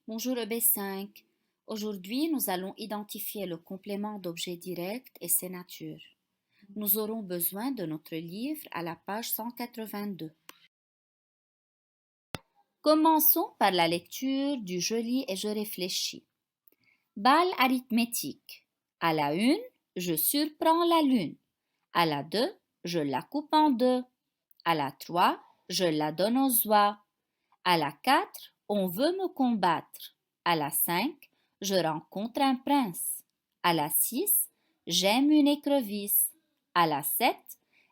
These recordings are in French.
Bonjour EB5. Aujourd'hui, nous allons identifier le complément d'objet direct et ses natures. Nous aurons besoin de notre livre à la page 182. Commençons par la lecture du Je lis et je réfléchis. Balle arithmétique. À la 1, je surprends la lune. À la 2, je la coupe en deux. À la 3, je la donne aux oies. À la 4, on veut me combattre. À la 5, je rencontre un prince. À la 6, j'aime une écrevisse. À la 7,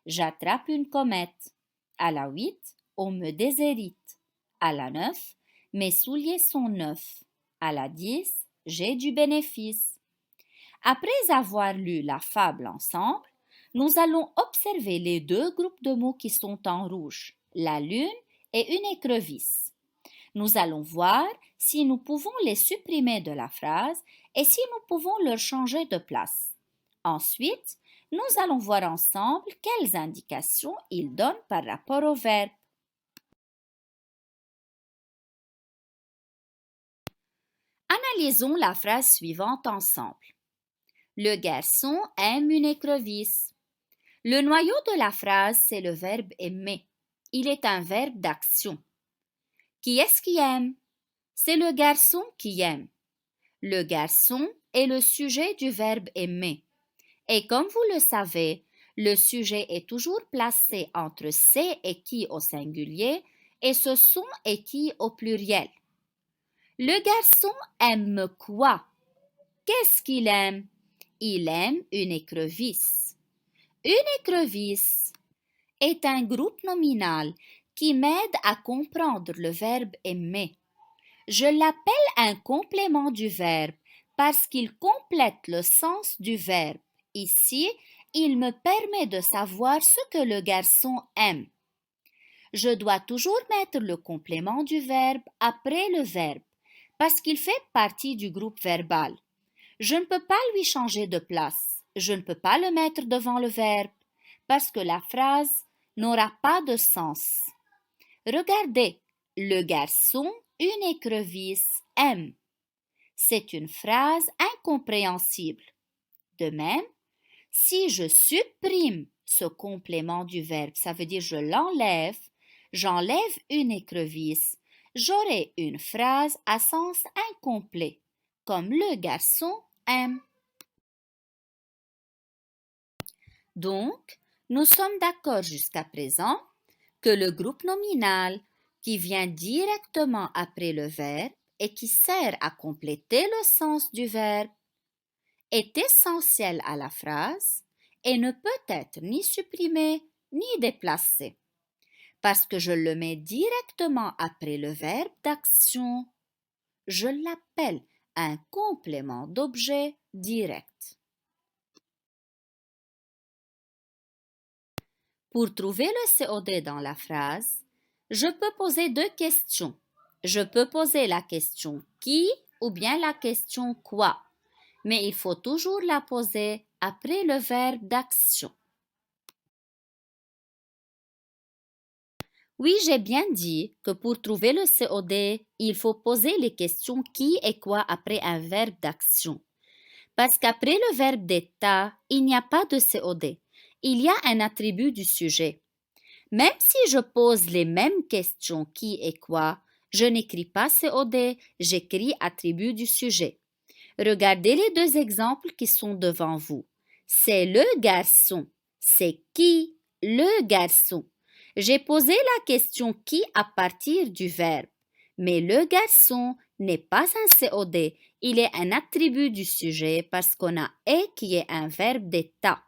j'attrape une comète. À la 8, on me déshérite. À la 9, mes souliers sont neufs. À la 10, j'ai du bénéfice. Après avoir lu la fable ensemble, nous allons observer les deux groupes de mots qui sont en rouge, la lune et une écrevisse. Nous allons voir si nous pouvons les supprimer de la phrase et si nous pouvons leur changer de place. Ensuite, nous allons voir ensemble quelles indications ils donnent par rapport au verbe. Analysons la phrase suivante ensemble. Le garçon aime une écrevisse. Le noyau de la phrase, c'est le verbe aimer. Il est un verbe d'action. Qui est-ce qui aime? C'est le garçon qui aime. Le garçon est le sujet du verbe aimer. Et comme vous le savez, le sujet est toujours placé entre c'est et qui au singulier et ce sont et qui au pluriel. Le garçon aime quoi? Qu'est-ce qu'il aime? Il aime une écrevisse. Une écrevisse est un groupe nominal qui m'aide à comprendre le verbe aimer. Je l'appelle un complément du verbe parce qu'il complète le sens du verbe. Ici, il me permet de savoir ce que le garçon aime. Je dois toujours mettre le complément du verbe après le verbe parce qu'il fait partie du groupe verbal. Je ne peux pas lui changer de place. Je ne peux pas le mettre devant le verbe parce que la phrase n'aura pas de sens. Regardez, le garçon, une écrevisse, aime. C'est une phrase incompréhensible. De même, si je supprime ce complément du verbe, ça veut dire j'enlève une écrevisse, j'aurai une phrase à sens incomplet, comme le garçon aime. Donc, nous sommes d'accord jusqu'à présent que le groupe nominal qui vient directement après le verbe et qui sert à compléter le sens du verbe est essentiel à la phrase et ne peut être ni supprimé ni déplacé parce que je le mets directement après le verbe d'action. Je l'appelle un complément d'objet direct. Pour trouver le COD dans la phrase, je peux poser deux questions. Je peux poser la question qui ou bien la question quoi, mais il faut toujours la poser après le verbe d'action. Oui, j'ai bien dit que pour trouver le COD, il faut poser les questions qui et quoi après un verbe d'action. Parce qu'après le verbe d'état, il n'y a pas de COD. Il y a un attribut du sujet. Même si je pose les mêmes questions qui et quoi, je n'écris pas COD, j'écris attribut du sujet. Regardez les deux exemples qui sont devant vous. C'est le garçon. C'est qui? Le garçon. J'ai posé la question qui à partir du verbe. Mais le garçon n'est pas un COD. Il est un attribut du sujet parce qu'on a est qui est un verbe d'état.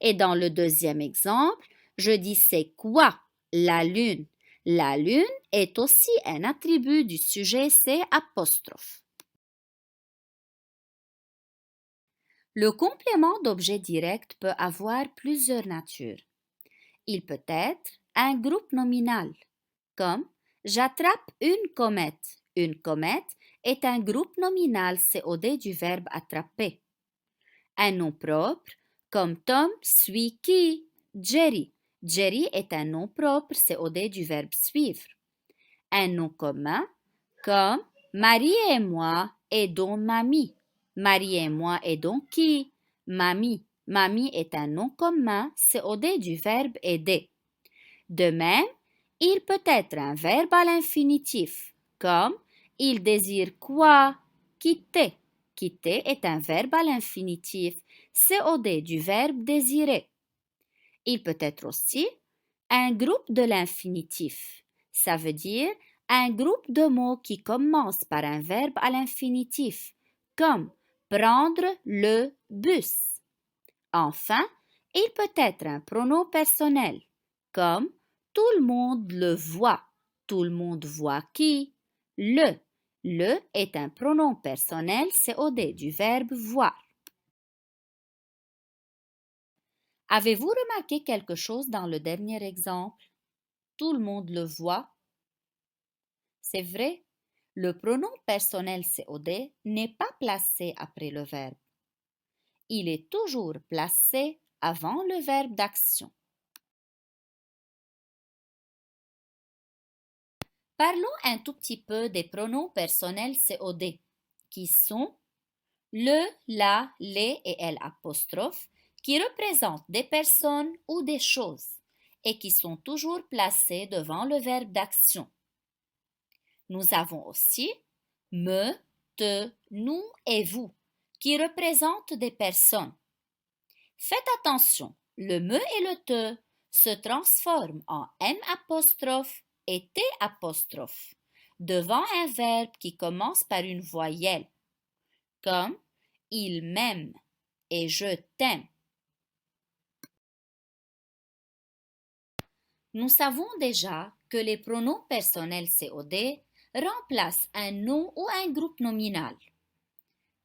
Et dans le deuxième exemple, je dis c'est quoi? La lune. La lune est aussi un attribut du sujet c'est apostrophe. Le complément d'objet direct peut avoir plusieurs natures. Il peut être un groupe nominal, comme j'attrape une comète. Une comète est un groupe nominal COD du verbe attraper. Un nom propre, comme Tom suit qui? Jerry. Jerry est un nom propre COD du verbe suivre. Un nom commun, comme Marie et moi aidons mamie. Marie et moi aidons qui? Mamie. Mamie est un nom commun COD du verbe aider. De même, il peut être un verbe à l'infinitif, comme il désire quoi? Quitter. Quitter est un verbe à l'infinitif COD du verbe désirer. Il peut être aussi un groupe de l'infinitif. Ça veut dire un groupe de mots qui commencent par un verbe à l'infinitif, comme prendre le bus. Enfin, il peut être un pronom personnel, comme tout le monde le voit. Tout le monde voit qui? Le. Le est un pronom personnel COD du verbe voir. Avez-vous remarqué quelque chose dans le dernier exemple? Tout le monde le voit. C'est vrai, le pronom personnel COD n'est pas placé après le verbe. Il est toujours placé avant le verbe d'action. Parlons un tout petit peu des pronoms personnels COD, qui sont le, la, les et l apostrophe, qui représentent des personnes ou des choses et qui sont toujours placés devant le verbe d'action. Nous avons aussi me, te, nous et vous, qui représentent des personnes. Faites attention, le me et le te se transforment en m apostrophe et t apostrophe devant un verbe qui commence par une voyelle, comme il m'aime et je t'aime. Nous savons déjà que les pronoms personnels COD remplacent un nom ou un groupe nominal.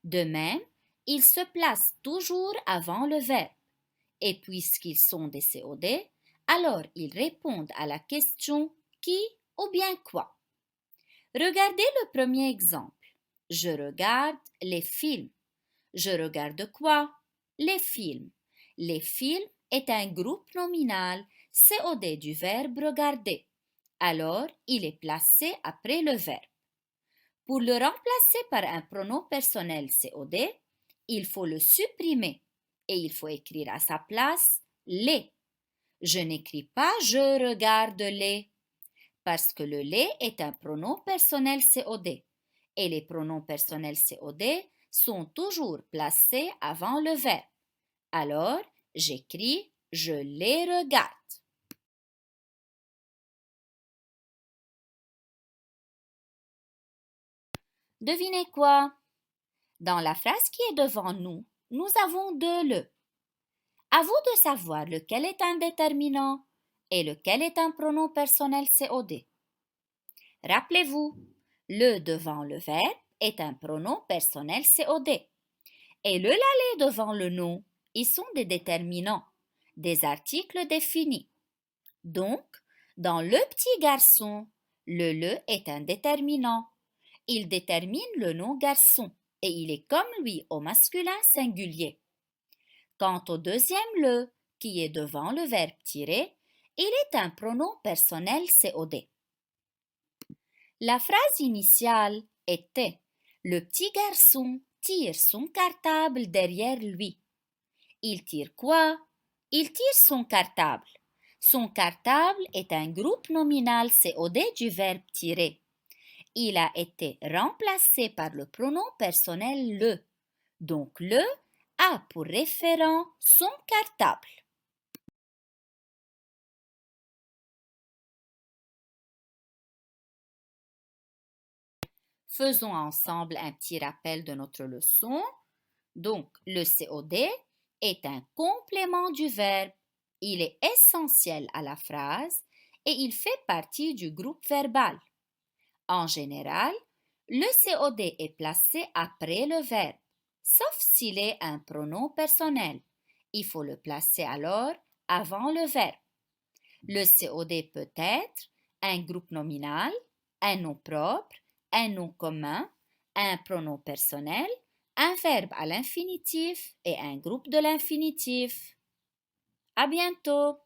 De même, ils se placent toujours avant le verbe. Et puisqu'ils sont des COD, alors ils répondent à la question qui ou bien quoi. Regardez le premier exemple. Je regarde les films. Je regarde quoi? Les films. Les films est un groupe nominal COD du verbe regarder. Alors, il est placé après le verbe. Pour le remplacer par un pronom personnel COD, il faut le supprimer et il faut écrire à sa place les. Je n'écris pas je regarde les parce que le les est un pronom personnel COD et les pronoms personnels COD sont toujours placés avant le verbe. Alors, j'écris je les regarde. Devinez quoi? Dans la phrase qui est devant nous, nous avons deux le. À vous de savoir lequel est un déterminant et lequel est un pronom personnel COD. Rappelez-vous, le devant le verbe est un pronom personnel COD et le l'aller devant le nom, ils sont des déterminants, des articles définis. Donc, dans le petit garçon, le est un déterminant. Il détermine le nom garçon et il est comme lui au masculin singulier. Quant au deuxième le, qui est devant le verbe tirer, il est un pronom personnel COD. La phrase initiale était le petit garçon tire son cartable derrière lui. Il tire quoi? Il tire son cartable. Son cartable est un groupe nominal COD du verbe tirer. Il a été remplacé par le pronom personnel le. Donc le a pour référent son cartable. Faisons ensemble un petit rappel de notre leçon. Donc, le COD est un complément du verbe. Il est essentiel à la phrase et il fait partie du groupe verbal. En général, le COD est placé après le verbe, sauf s'il est un pronom personnel. Il faut le placer alors avant le verbe. Le COD peut être un groupe nominal, un nom propre, un nom commun, un pronom personnel, un verbe à l'infinitif et un groupe de l'infinitif. À bientôt!